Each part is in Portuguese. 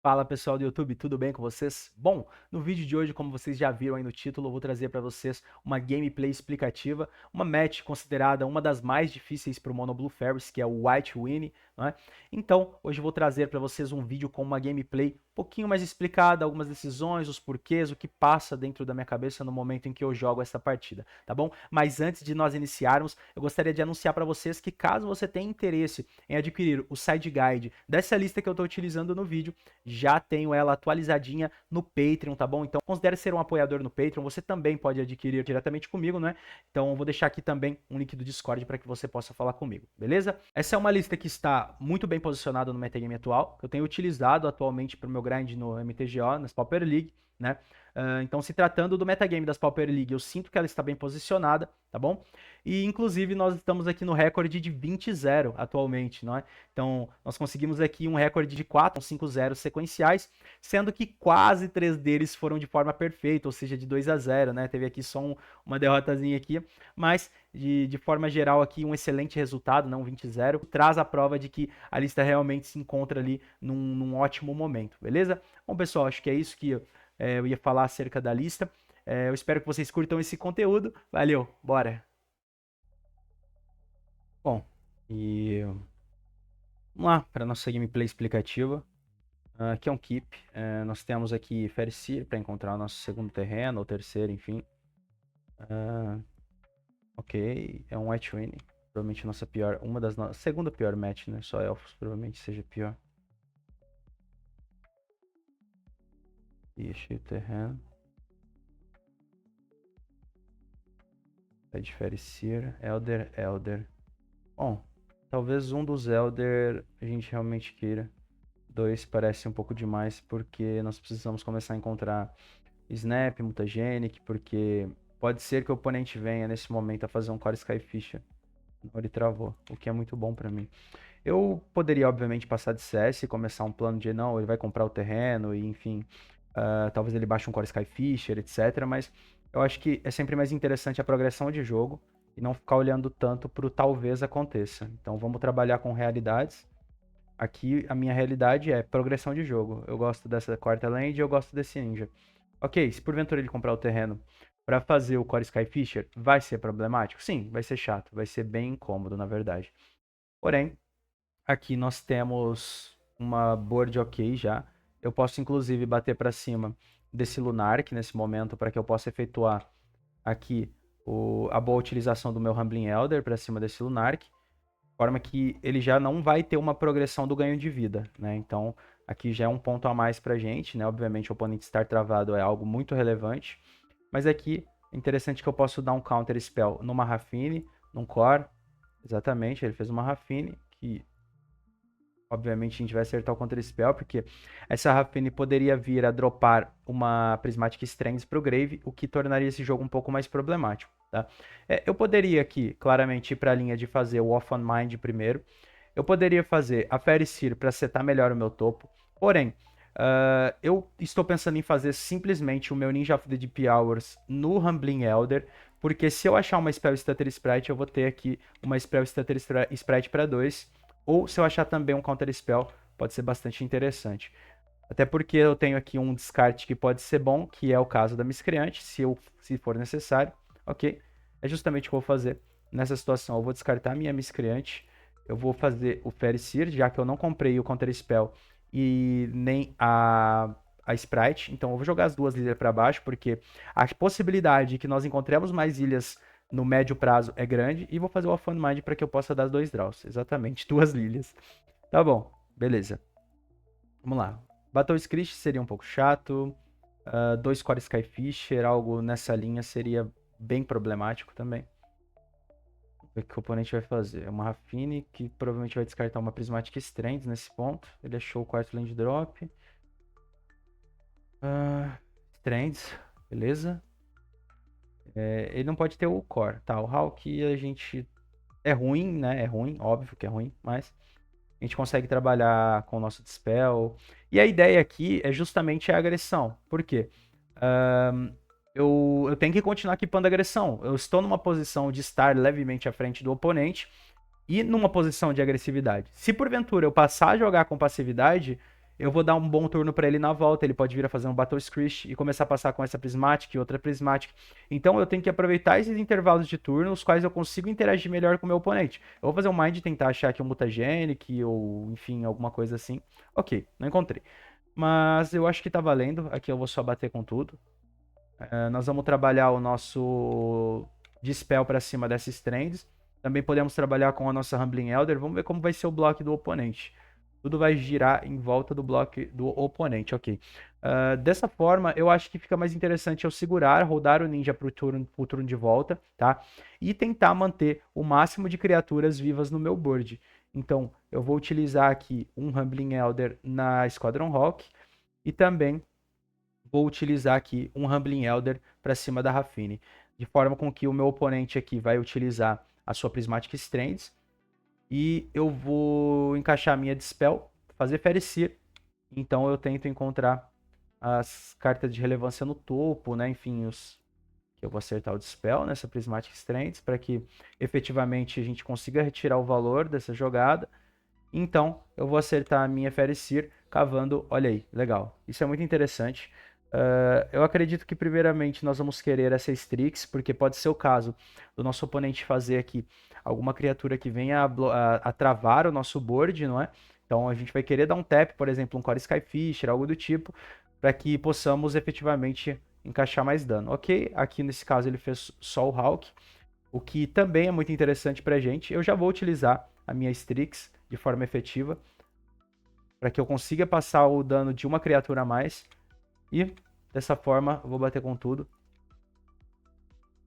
Fala pessoal do YouTube, tudo bem com vocês? Bom, no vídeo de hoje, como vocês já viram aí no título, eu vou trazer para vocês uma gameplay explicativa, uma match considerada uma das mais difíceis para o Mono Blue Fairies, que é o White Winnie, né? Então, hoje eu vou trazer para vocês um vídeo com uma gameplay um pouquinho mais explicada, algumas decisões, os porquês, o que passa dentro da minha cabeça no momento em que eu jogo essa partida, tá bom? Mas antes de nós iniciarmos, eu gostaria de anunciar para vocês que caso você tenha interesse em adquirir o side guide dessa lista que eu estou utilizando no vídeo, já tenho ela atualizadinha no Patreon, tá bom? Então considere ser um apoiador no Patreon, você também pode adquirir diretamente comigo, né? Então eu vou deixar aqui também um link do Discord para que você possa falar comigo, beleza? Essa é uma lista que está muito bem posicionada no metagame atual, que eu tenho utilizado atualmente para o meu grind no MTGO, nas Pauper League, né? Então, se tratando do metagame das Pauper League, eu sinto que ela está bem posicionada, tá bom? E, inclusive, nós estamos aqui no recorde de 20-0 atualmente, não é? Então, nós conseguimos aqui um recorde de 4, 5-0 sequenciais, sendo que quase 3 deles foram de forma perfeita, ou seja, de 2-0, né? Teve aqui só uma derrotazinha aqui, mas de forma geral aqui um excelente resultado, não 20-0, traz a prova de que a lista realmente se encontra ali num ótimo momento, beleza? Bom, pessoal, acho que é isso que eu ia falar acerca da lista. Eu espero que vocês curtam esse conteúdo. Valeu, bora! Bom, e vamos lá para nossa gameplay explicativa. Aqui é um keep. Nós temos aqui Fericir para encontrar o nosso segundo terreno, ou terceiro, enfim. Ok, é um White Winnie. Provavelmente nossa pior, uma das nossas. Segunda pior match, né? Só elfos provavelmente seja pior. E achei o terreno. É de Fericir. Elder. Bom, talvez um dos Elder a gente realmente queira. 2 parece um pouco demais, porque nós precisamos começar a encontrar Snap, Mutagenic, porque pode ser que o oponente venha nesse momento a fazer um Core Skyfisher. Não, ele travou, o que é muito bom pra mim. Eu poderia, obviamente, passar de CS e começar um plano de, não, ele vai comprar o terreno e, enfim, talvez ele baixe um Core Skyfisher, etc. Mas eu acho que é sempre mais interessante a progressão de jogo e não ficar olhando tanto pro talvez aconteça. Então vamos trabalhar com realidades. Aqui a minha realidade é progressão de jogo. Eu gosto dessa quarta land e eu gosto desse ninja. Ok, se porventura ele comprar o terreno para fazer o Core Skyfisher, vai ser problemático? Sim, vai ser chato, vai ser bem incômodo, na verdade. Porém, aqui nós temos uma board ok já. Eu posso inclusive bater para cima desse Lunark nesse momento para que eu possa efetuar aqui a boa utilização do meu Rumbling Elder para cima desse Lunark, forma que ele já não vai ter uma progressão do ganho de vida, né? Então, aqui já é um ponto a mais pra gente, né? Obviamente, o oponente estar travado é algo muito relevante, mas aqui é interessante que eu posso dar um counter spell numa Raffine, num Core, exatamente, ele fez uma Raffine, que obviamente a gente vai acertar o counter spell, porque essa Raffine poderia vir a dropar uma Prismatic Strands pro Grave, o que tornaria esse jogo um pouco mais problemático. Tá? Eu poderia aqui, claramente, ir para a linha de fazer o Off on Mind primeiro. Eu poderia fazer a Fericir para setar melhor o meu topo. Porém, eu estou pensando em fazer simplesmente o meu Ninja of the Deep Hours no Humbling Elder, porque se eu achar uma Spell Stutter Sprite, eu vou ter aqui uma Spell Stutter Sprite para 2. Ou se eu achar também um Counter Spell, pode ser bastante interessante. Até porque eu tenho aqui um descarte que pode ser bom, que é o caso da Miscreante, se for necessário. Ok? É justamente o que eu vou fazer nessa situação. Eu vou descartar a minha Miscreante, eu vou fazer o Fericir, já que eu não comprei o Counter Spell e nem a Sprite. Então eu vou jogar as duas ilhas para baixo, porque a possibilidade que nós encontremos mais ilhas no médio prazo é grande. E vou fazer o Off on Mind para que eu possa dar 2 draws. Exatamente, 2 lilias. Tá bom, beleza. Vamos lá. Battle Script seria um pouco chato. 2 Core Skyfisher, algo nessa linha seria bem problemático também. O que o oponente vai fazer? É uma Raffine que provavelmente vai descartar uma Prismatic Strands nesse ponto. Ele achou o quarto land drop. Strands, beleza. Ele não pode ter o core, tá? O Hawk a gente... É ruim, né? É ruim, óbvio que é ruim, mas a gente consegue trabalhar com o nosso Dispel. E a ideia aqui é justamente a agressão. Por quê? Eu tenho que continuar equipando a agressão. Eu estou numa posição de estar levemente à frente do oponente e numa posição de agressividade. Se porventura eu passar a jogar com passividade, eu vou dar um bom turno para ele na volta, ele pode vir a fazer um Battle Screech e começar a passar com essa Prismatic e outra Prismatic. Então eu tenho que aproveitar esses intervalos de turno, os quais eu consigo interagir melhor com o meu oponente. Eu vou fazer um Mind e tentar achar aqui um Mutagenic ou, enfim, alguma coisa assim. Ok, não encontrei. Mas eu acho que tá valendo, aqui eu vou só bater com tudo. Nós vamos trabalhar o nosso Dispel para cima dessas trends. Também podemos trabalhar com a nossa Humbling Elder. Vamos ver como vai ser o bloco do oponente. Tudo vai girar em volta do bloco do oponente, ok. Dessa forma, eu acho que fica mais interessante eu segurar, rodar o ninja pro turno de volta, tá? E tentar manter o máximo de criaturas vivas no meu board. Então, eu vou utilizar aqui um Humbling Elder na Squadron Hawk e também vou utilizar aqui um Humbling Elder para cima da Raffine, de forma com que o meu oponente aqui vai utilizar a sua Prismatic Strands e eu vou encaixar a minha Dispel, fazer Ferecir. Então eu tento encontrar as cartas de relevância no topo, né? Enfim, que eu vou acertar o Dispel nessa Prismatic Strands para que efetivamente a gente consiga retirar o valor dessa jogada. Então eu vou acertar a minha Ferecir cavando, olha aí, legal. Isso é muito interessante. Eu acredito que primeiramente nós vamos querer essa Strix, porque pode ser o caso do nosso oponente fazer aqui alguma criatura que venha a travar o nosso board, não é? Então a gente vai querer dar um tap, por exemplo, um Core Skyfisher, algo do tipo, para que possamos efetivamente encaixar mais dano. Ok, aqui nesse caso ele fez só o Hawk, o que também é muito interessante para a gente. Eu já vou utilizar a minha Strix de forma efetiva, para que eu consiga passar o dano de uma criatura a mais. E dessa forma eu vou bater com tudo.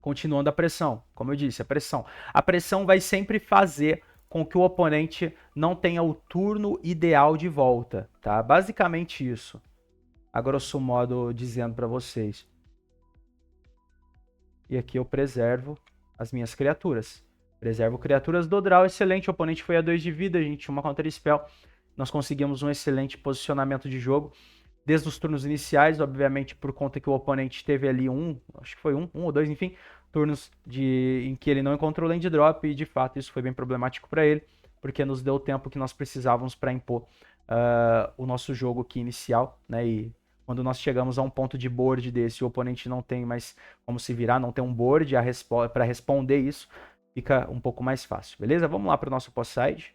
Continuando a pressão, como eu disse, a pressão. A pressão vai sempre fazer com que o oponente não tenha o turno ideal de volta, tá? Basicamente isso. A grosso modo dizendo para vocês. E aqui eu preservo as minhas criaturas. Preservo criaturas do draw, excelente. O oponente foi a 2 de vida, a gente tinha uma counter spell. Nós conseguimos um excelente posicionamento de jogo. Desde os turnos iniciais, obviamente, por conta que o oponente teve ali acho que foi um ou dois, enfim, turnos em que ele não encontrou land drop, e de fato isso foi bem problemático para ele, porque nos deu o tempo que nós precisávamos para impor o nosso jogo aqui inicial, né? E quando nós chegamos a um ponto de board desse, o oponente não tem mais como se virar, não tem um board para responder isso, fica um pouco mais fácil, beleza? Vamos lá para o nosso post-side.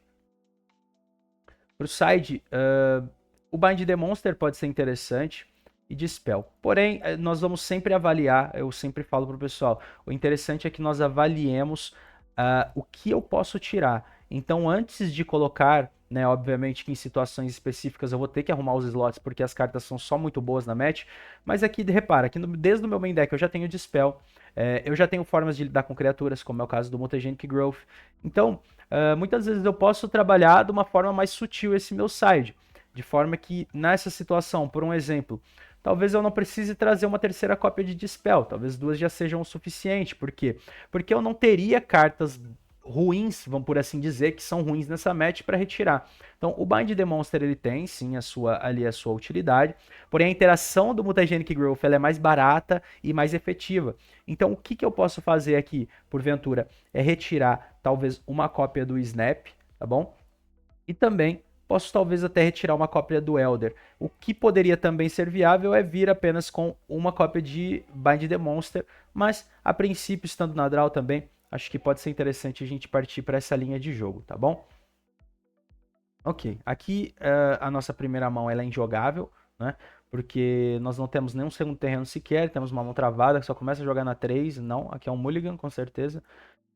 Para o side, o Bind the Monster pode ser interessante e Dispel. Porém, nós vamos sempre avaliar, eu sempre falo para o pessoal, o interessante é que nós avaliemos o que eu posso tirar. Então, antes de colocar, né, obviamente que em situações específicas eu vou ter que arrumar os slots porque as cartas são só muito boas na match, mas aqui, repara, aqui desde o meu main deck eu já tenho Dispel, eu já tenho formas de lidar com criaturas, como é o caso do Mutagenic Growth. Então, muitas vezes eu posso trabalhar de uma forma mais sutil esse meu side. De forma que, nessa situação, por um exemplo, talvez eu não precise trazer uma terceira cópia de Dispel. Talvez duas já sejam o suficiente. Por quê? Porque eu não teria cartas ruins, vamos por assim dizer, que são ruins nessa match para retirar. Então, o Bind the Monster, ele tem, sim, a sua utilidade. Porém, a interação do Mutagenic Growth ela é mais barata e mais efetiva. Então, o que eu posso fazer aqui, porventura, é retirar, talvez, uma cópia do Snap, tá bom? E também posso talvez até retirar uma cópia do Elder. O que poderia também ser viável é vir apenas com uma cópia de Bind the Monster, mas a princípio, estando na draw também, acho que pode ser interessante a gente partir para essa linha de jogo, tá bom? Ok, aqui a nossa primeira mão ela é injogável, né? Porque nós não temos nenhum segundo terreno sequer, temos uma mão travada que só começa a jogar na 3, não, aqui é um mulligan com certeza.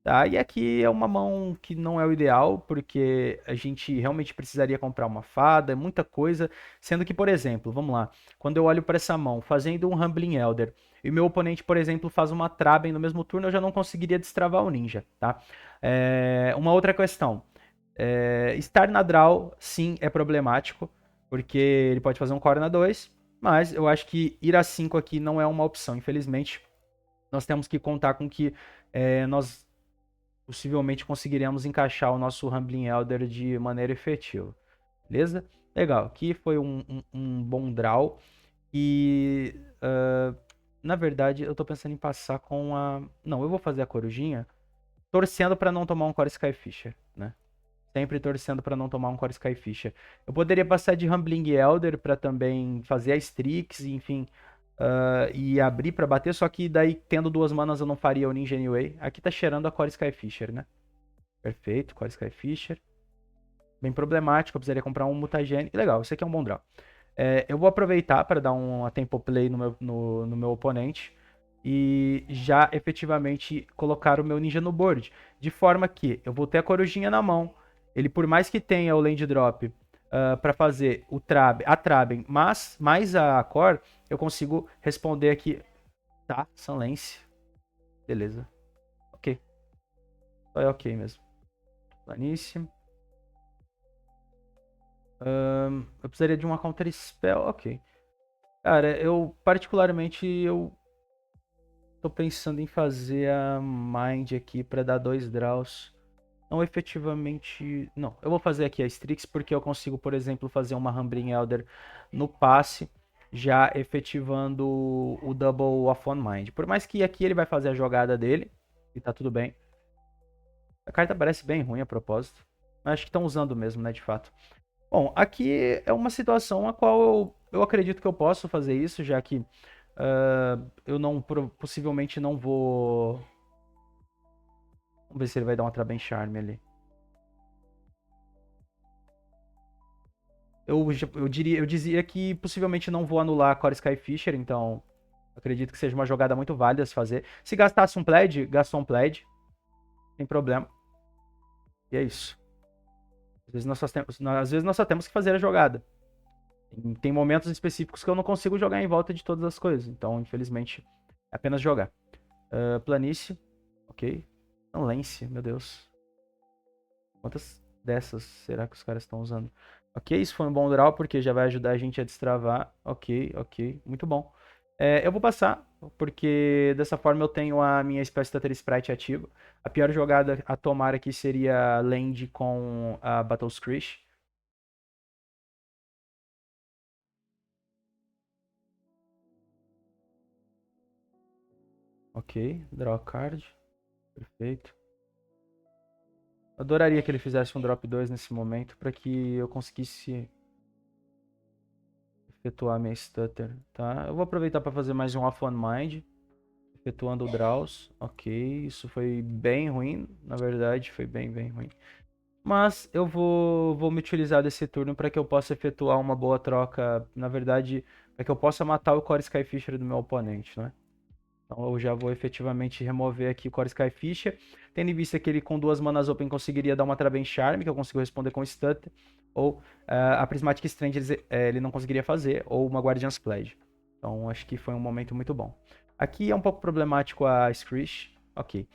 Tá, e aqui é uma mão que não é o ideal, porque a gente realmente precisaria comprar uma fada, muita coisa. Sendo que, por exemplo, vamos lá, quando eu olho para essa mão, fazendo um Humbling Elder, e o meu oponente, por exemplo, faz uma Traben no mesmo turno, eu já não conseguiria destravar o ninja, tá? Uma outra questão, estar na draw, sim, é problemático, porque ele pode fazer um core na 2, mas eu acho que ir a 5 aqui não é uma opção, infelizmente. Nós temos que contar com que nós possivelmente conseguiremos encaixar o nosso Humbling Elder de maneira efetiva. Beleza? Legal. Aqui foi um bom draw. E, na verdade, eu tô pensando em passar com a... Não, eu vou fazer a corujinha torcendo para não tomar um Core Skyfisher, né? Sempre torcendo pra não tomar um Core Skyfisher. Eu poderia passar de Humbling Elder pra também fazer a Strix, enfim, e abrir pra bater, só que daí, tendo 2 manas, eu não faria o Ninja Anyway. Aqui tá cheirando a Core Skyfisher, né? Perfeito, Core Skyfisher. Bem problemático, eu precisaria comprar um Mutagene. Legal, esse aqui é um bom draw. Eu vou aproveitar para dar uma tempo play no meu oponente e já efetivamente colocar o meu ninja no board. De forma que eu vou ter a corujinha na mão. Ele, por mais que tenha o land drop para fazer a Traben, mas mais a core, eu consigo responder aqui. Tá, Sunlance. Beleza. Ok. Só é ok mesmo. Planície. Eu precisaria de uma Counter Spell. Ok. Cara, eu particularmente eu tô pensando em fazer a Mind aqui pra dar 2 draws. Não efetivamente. Não, eu vou fazer aqui a Strix porque eu consigo, por exemplo, fazer uma Humbling Elder no passe, já efetivando o Double of One Mind. Por mais que aqui ele vai fazer a jogada dele, e tá tudo bem. A carta parece bem ruim a propósito, mas acho que estão usando mesmo, né, de fato. Bom, aqui é uma situação a qual eu acredito que eu posso fazer isso, já que eu não possivelmente não vou. Vamos ver se ele vai dar uma Traben Charme ali. Eu dizia que possivelmente não vou anular a Core Skyfisher, então acredito que seja uma jogada muito válida se fazer. Se gastasse um Pledge, gastou um Pledge, sem problema. E é isso. Às vezes nós só temos que fazer a jogada. Tem momentos específicos que eu não consigo jogar em volta de todas as coisas, então infelizmente é apenas jogar. Planície, ok. Não, Lance, meu Deus. Quantas dessas será que os caras estão usando? Ok, isso foi um bom draw, porque já vai ajudar a gente a destravar. Ok, ok, muito bom. Eu vou passar, porque dessa forma eu tenho a minha espécie Stutter Sprite ativa. A pior jogada a tomar aqui seria Land com a Battle Screech. Ok, draw a card. Perfeito. Adoraria que ele fizesse um drop 2 nesse momento, para que eu conseguisse efetuar minha stutter, tá? Eu vou aproveitar para fazer mais um Off One Mind, efetuando o draws. Ok, isso foi bem ruim, na verdade, foi bem, bem ruim. Mas eu vou me utilizar desse turno para que eu possa efetuar uma boa troca, na verdade, para que eu possa matar o Core Skyfisher do meu oponente, né? Então eu já vou efetivamente remover aqui o Core Skyfisher, tendo em vista que ele com 2 manas open conseguiria dar uma Traben Charm, que eu consigo responder com Stutter, ou a Prismatic Strand ele não conseguiria fazer, ou uma Guardian's Pledge. Então acho que foi um momento muito bom. Aqui é um pouco problemático a Screech, ok.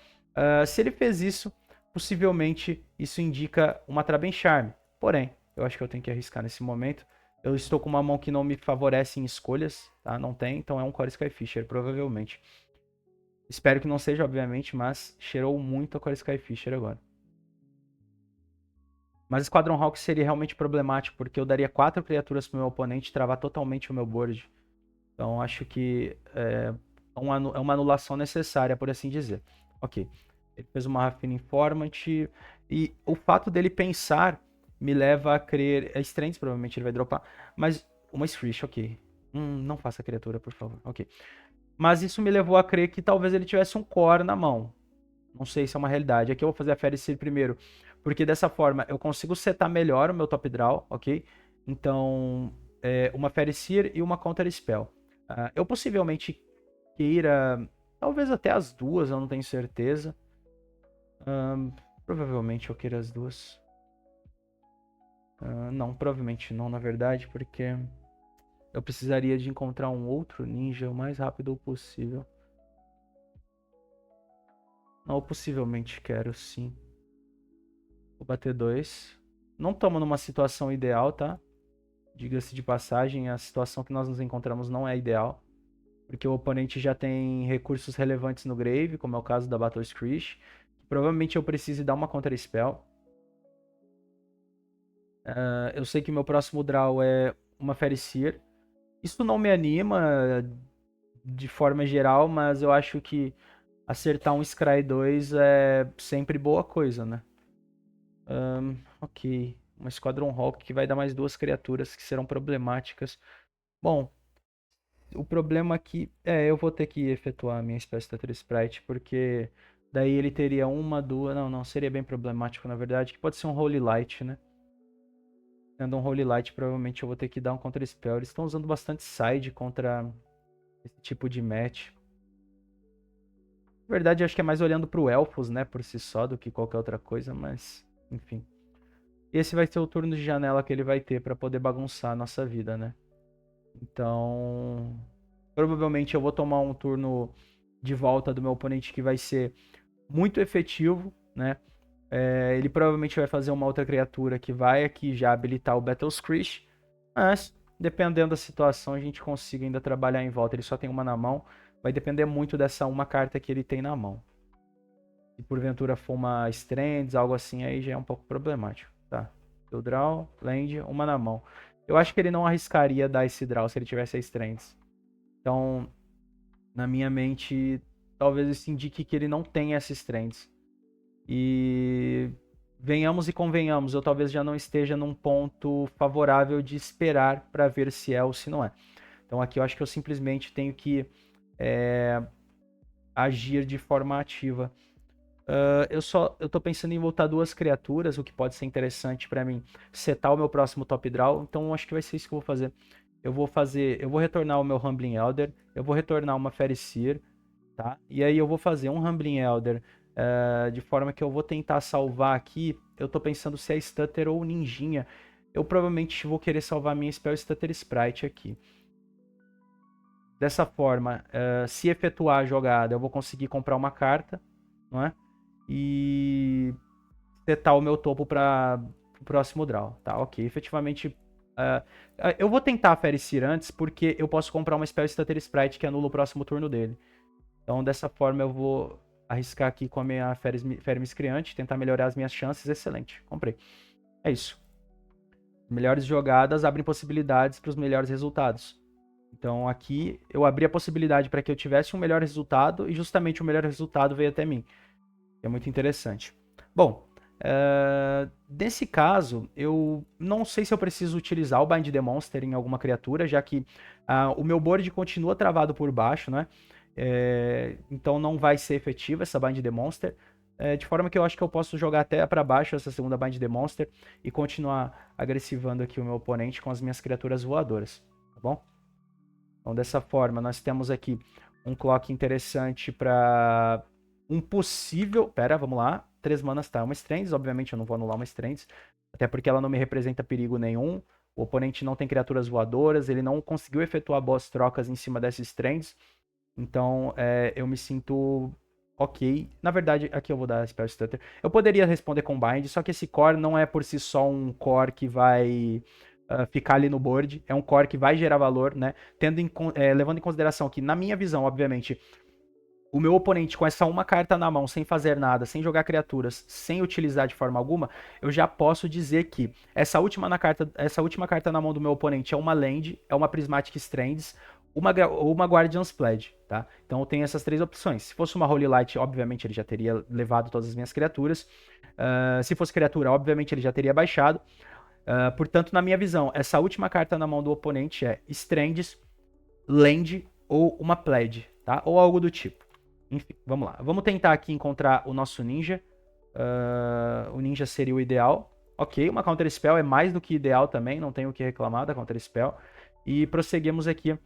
Se ele fez isso, possivelmente isso indica uma Traben Charm, porém, eu acho que eu tenho que arriscar nesse momento. Eu estou com uma mão que não me favorece em escolhas, tá? Não tem, então é um Core Skyfisher, provavelmente. Espero que não seja, obviamente, mas cheirou muito a Core Skyfisher agora. Mas Squadron Hawk seria realmente problemático, porque eu daria 4 criaturas pro meu oponente e travar totalmente o meu board. Então acho que é uma anulação necessária, por assim dizer. Ok. Ele fez uma Raffine Informant e o fato dele pensar me leva a crer. É Strands, provavelmente ele vai dropar. Mas uma Screech, ok. Não faça criatura, por favor. Ok. Mas isso me levou a crer que talvez ele tivesse um core na mão. Não sei se é uma realidade. Aqui eu vou fazer a Fericir primeiro, porque dessa forma eu consigo setar melhor o meu top draw, ok? Então, uma Fericir e uma Counter Spell. Eu possivelmente queira, talvez até as duas, eu não tenho certeza. Provavelmente eu queira as duas. Não, provavelmente não, na verdade, porque eu precisaria de encontrar um outro ninja o mais rápido possível. Não, eu possivelmente quero sim. Vou bater 2. Não estamos numa situação ideal, tá? Diga-se de passagem, a situação que nós nos encontramos não é ideal. Porque o oponente já tem recursos relevantes no grave, como é o caso da Battle Screech. Provavelmente eu precise dar uma Counter Spell. Eu sei que meu próximo draw é uma Fericir. Isso não me anima de forma geral, mas eu acho que acertar um Scry 2 é sempre boa coisa, né? Ok. Uma Squadron Hawk que vai dar mais 2 criaturas que serão problemáticas. Bom, o problema aqui é eu vou ter que efetuar a minha espécie de Sprite, porque daí ele teria uma, duas. Não, seria bem problemático na verdade. Que pode ser um Holy Light, né? Sendo um Holy Light, provavelmente eu vou ter que dar um Counter Spell. Eles estão usando bastante side contra esse tipo de match. Na verdade, acho que é mais olhando pro Elfos, né? Por si só, do que qualquer outra coisa, mas enfim. Esse vai ser o turno de janela que ele vai ter pra poder bagunçar a nossa vida, né? Então, provavelmente eu vou tomar um turno de volta do meu oponente que vai ser muito efetivo, né? Ele provavelmente vai fazer uma outra criatura que vai aqui já habilitar o Battle Screech, mas dependendo da situação a gente consiga ainda trabalhar em volta. Ele só tem uma na mão, vai depender muito dessa uma carta que ele tem na mão. Se porventura for uma Strands, algo assim, aí já é um pouco problemático, tá? Eu draw, land, uma na mão. Eu acho que ele não arriscaria dar esse draw se ele tivesse a Strands. Então, na minha mente, talvez isso indique que ele não tem essa Strands. E venhamos e convenhamos, eu talvez já não esteja num ponto favorável de esperar para ver se é ou se não é. Então aqui eu acho que eu simplesmente tenho que agir de forma ativa. Eu tô pensando em voltar 2 criaturas, o que pode ser interessante para mim setar o meu próximo top draw, então acho que vai ser isso que eu vou fazer. Eu vou retornar o meu Humbling Elder, eu vou retornar uma Fericir, tá? E aí eu vou fazer um Humbling Elder de forma que eu vou tentar salvar aqui. Eu tô pensando se é Stutter ou Ninjinha. Eu provavelmente vou querer salvar minha Spell Stutter Sprite aqui. Dessa forma, se efetuar a jogada, eu vou conseguir comprar uma carta, não é? E setar o meu topo para o próximo draw, tá? Ok, efetivamente eu vou tentar Fericir antes, porque eu posso comprar uma Spell Stutter Sprite que anula o próximo turno dele. Então, dessa forma, eu vou arriscar aqui com a minha Fere Miscreante, tentar melhorar as minhas chances. Excelente, comprei. É isso. Melhores jogadas abrem possibilidades para os melhores resultados. Então, aqui, eu abri a possibilidade para que eu tivesse um melhor resultado e justamente o melhor resultado veio até mim. É muito interessante. Bom, nesse caso, eu não sei se eu preciso utilizar o Bind the Monster em alguma criatura, já que o meu board continua travado por baixo, né? Então não vai ser efetiva essa Bind the Monster. De forma que eu acho que eu posso jogar até para baixo essa segunda Bind the Monster e continuar agressivando aqui o meu oponente com as minhas criaturas voadoras, tá bom? Então dessa forma nós temos aqui um clock interessante para um possível... Pera, vamos lá. 3 manas tá, uma Strands, obviamente eu não vou anular uma Strands, até porque ela não me representa perigo nenhum. O oponente não tem criaturas voadoras, ele não conseguiu efetuar boas trocas em cima dessas Strands. Então, eu me sinto ok. Na verdade, aqui eu vou dar Spell Stutter. Eu poderia responder com Bind, só que esse core não é por si só um core que vai ficar ali no board. É um core que vai gerar valor, né? Levando em consideração que, na minha visão, obviamente, o meu oponente com essa uma carta na mão, sem fazer nada, sem jogar criaturas, sem utilizar de forma alguma, eu já posso dizer que essa última carta na mão do meu oponente é uma Land, é uma Prismatic Strands, uma Guardian's Pledge, tá? Então eu tenho essas 3 opções. Se fosse uma Holy Light, obviamente ele já teria levado todas as minhas criaturas. Se fosse criatura, obviamente ele já teria baixado. Portanto, na minha visão, essa última carta na mão do oponente é Strands, Land ou uma Pledge, tá? Ou algo do tipo. Enfim, vamos lá. Vamos tentar aqui encontrar o nosso ninja. O ninja seria o ideal. Ok, uma Counter Spell é mais do que ideal também, não tenho o que reclamar da Counter Spell. E prosseguimos aqui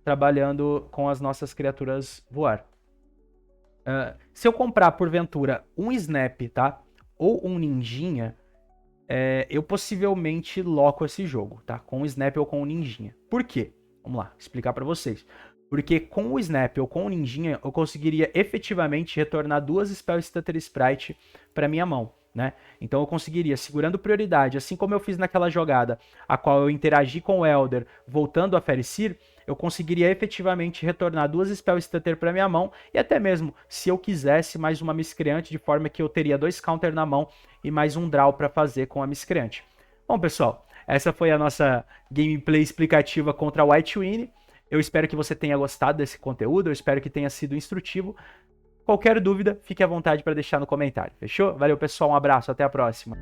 trabalhando com as nossas criaturas voar. Se eu comprar, porventura, um Snap, tá? Ou um Ninjinha, eu possivelmente loco esse jogo, tá? Com o Snap ou com o Ninjinha. Por quê? Vamos lá, explicar pra vocês. Porque com o Snap ou com o Ninjinha, eu conseguiria efetivamente retornar 2 Spell Stutter Sprite para minha mão, né? Então eu conseguiria, segurando prioridade, assim como eu fiz naquela jogada, a qual eu interagi com o Elder, voltando a Fericir, eu conseguiria efetivamente retornar 2 Spell Stutter para minha mão, e até mesmo, se eu quisesse, mais uma Miscreante, de forma que eu teria 2 counter na mão e mais um draw para fazer com a Miscreante. Bom, pessoal, essa foi a nossa gameplay explicativa contra a White Winnie. Eu espero que você tenha gostado desse conteúdo, eu espero que tenha sido instrutivo. Qualquer dúvida, fique à vontade para deixar no comentário, fechou? Valeu, pessoal, um abraço, até a próxima.